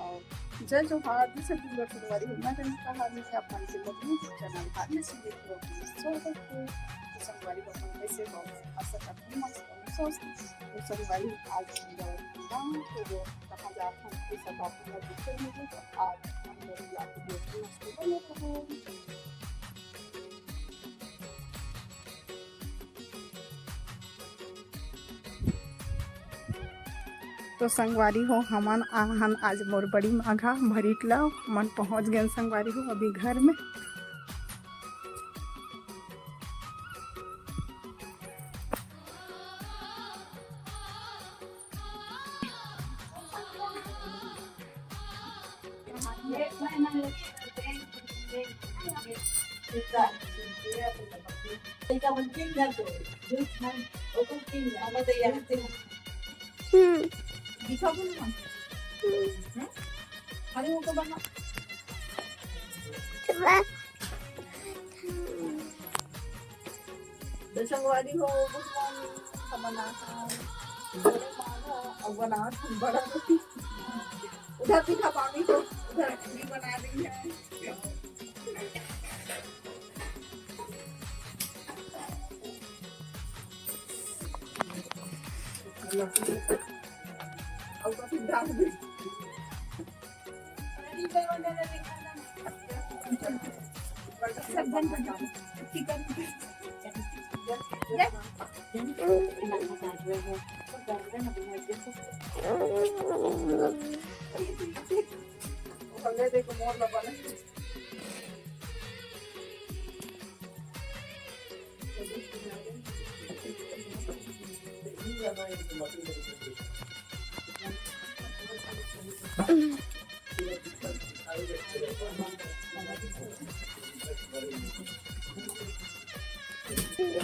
और जय जोहार जिसे पूरा फरवरी हो मैं कहा जैसे आप मन से बदलू चैनल हाथ में से देख लो स्वागत है तो संगवारी को हम कैसे हो आशा करते हैं मस्त तो संगवारी आज हम तो जो कहाँ जाते हैं ये सब आपको दिखते हैं तो आज हम लोग आपको देखते हैं तो संगवारी हो हमन आहन आज मोर बड़ी माघा भरीटला मन पहुंच गए संगवारी हो अभी घर में। संगवारी हो बना बड़ा रोटी उधर दिखा पानी को उधर भी बना दी है। और काफी डाल दी देखो मोर लगा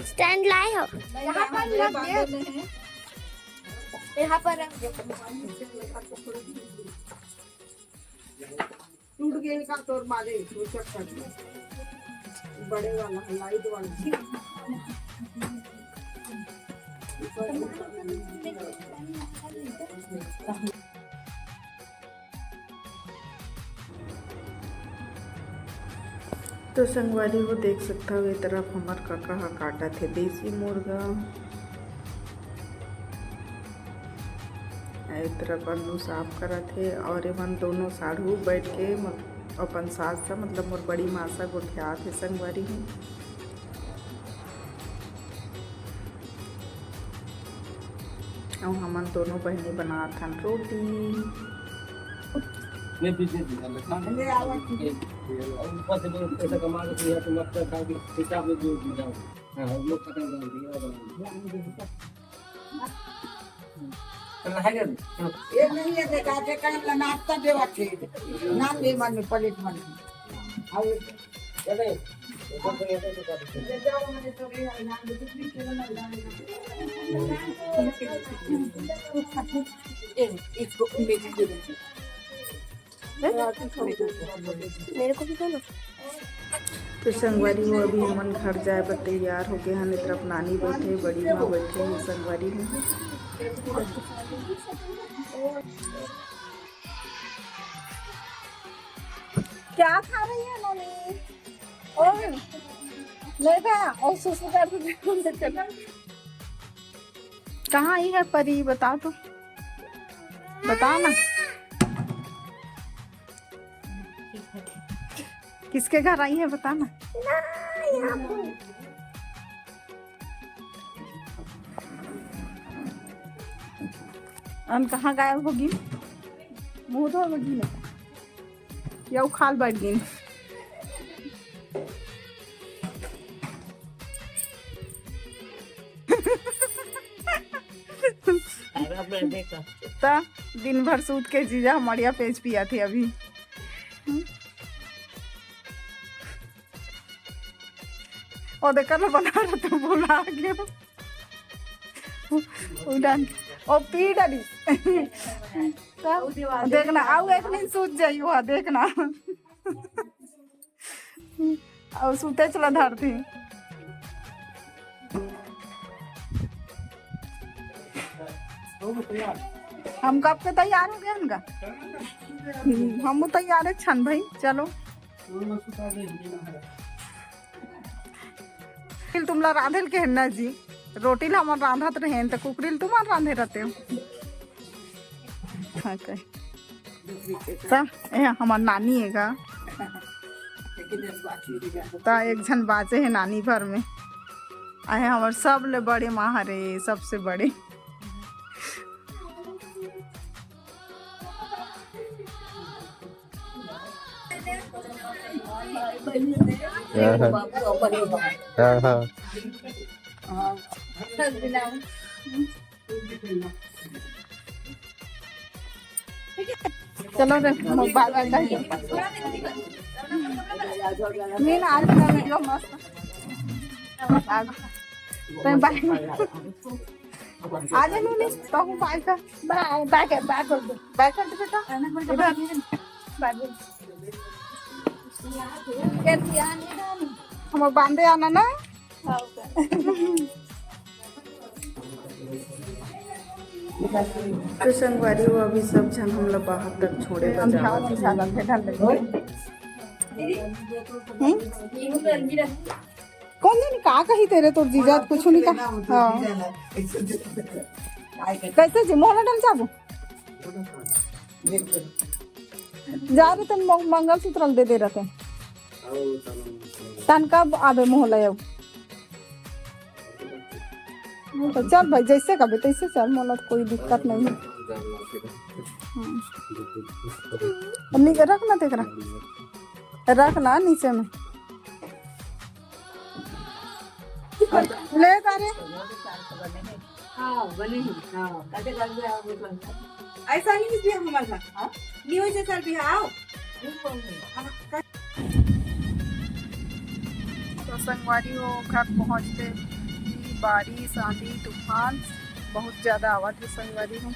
स्टैंड लाए हो यहाँ पर रख दे यहाँ पर रख दे टूट गए का तोर मारे तो चक्कर बड़े वाला लाइट वाला तो संगवारी वो देख सकता हो ये तरफ हमार काका हा काटा थे देसी मुर्गा एक तरफ अन्नू साफ करा थे और एमन दोनों साढ़ू बैठ के अपन सास सा मतलब मोर बड़ी मासा गोठिया थे संगवारी में। और हमन दोनों बहनी बना था रोटी मैं पीछे ले आवा ऊपर से पैसा कमा के यहाँ तुम अपना खा के हिसाब में जो जाओ हां हम लोग खत्म कर दिया एक नहीं है देखा के काम नाश्ता देवा थे नाम दे मन में प्लेट मन और चले ऊपर से ऐसा तो कर ले जाओ मैंने तो ये नाम दे दूसरी के ना इसको मेरे दे दे मेरे को भी दो ना। तो संगवारी में अभी हमन घर जाए पर तैयार हो गए हैं। तरफ नानी बैठे बड़ी माँ बैठे हैं संगवारी में। क्या खा रही है नोनी? और लेगा और सुसु कर कहाँ आई है परी बता तो बता ना किसके घर आई है बता ना। अन कहाँ गायब होगी? मुँह धो होगी ना या उखाल बैठ गई। दिन भर सूत के जीजा हमारिया पेज पिया थे अभी। और देखकर बना रहा तो बोला गया उड़ान और पी डाली देखना आओ एक दिन सूत जाइयो वहाँ देखना और सूते चला धरती हम कब के तैयार हो गए इनका। हम तैयार है छन भाई, चलो तुमला रांधेल के ना जी, रोटी ला हमार रांधत रहे तो कुकरील तुम्हार रांधे रहते हो। हाँ कह हमार नानी है का तो एक झन बाजे है नानी भर में आए हमार सब ले बड़े माहरे सबसे बड़े। चलो रे मोबाइल नहीं ना आज का वीडियो मस्त तो बाय आज नहीं तो हूँ बाय का बाय बाय कर दो बेटा हम बांधे आना ना। तो संगवारी वो अभी सब जन हम लोग बाहर तक छोड़े कौन जानी का कही तेरे तो जीजा कुछ नहीं कहा। हाँ कैसे जी मोहला डल जाबो जा रहे थे मंगल सूत्र दे रहे तन कब आबे मोहला अब तो चल भाई जैसे कभी तैसे चल मोहला तो कोई दिक्कत नहीं है। रखना तेरा रखना नीचे में ले तारे ऐसा नहीं भी हमारे साथ नहीं वैसे सर भी आओ। तो संगवारी हो घर पहुँचते बारिश आंधी तूफान बहुत ज़्यादा आवा थे संगवारी हो।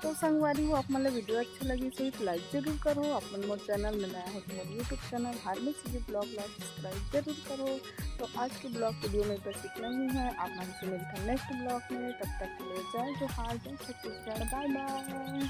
तो संगवारी हो आप मतलब वीडियो अच्छा लगी तो लाइक जरूर करो। अपन मोर चैनल में नया हो तो मोर यूट्यूब चैनल हार्डली सीधी ब्लॉग लाइक सब्सक्राइब जरूर करो। तो आज के ब्लॉग वीडियो में बस इतना ही है। आप हमसे मिलते हैं नेक्स्ट ब्लॉग में, तब तक के लिए जय जोहार जय छत्तीसगढ़, बाय बाय।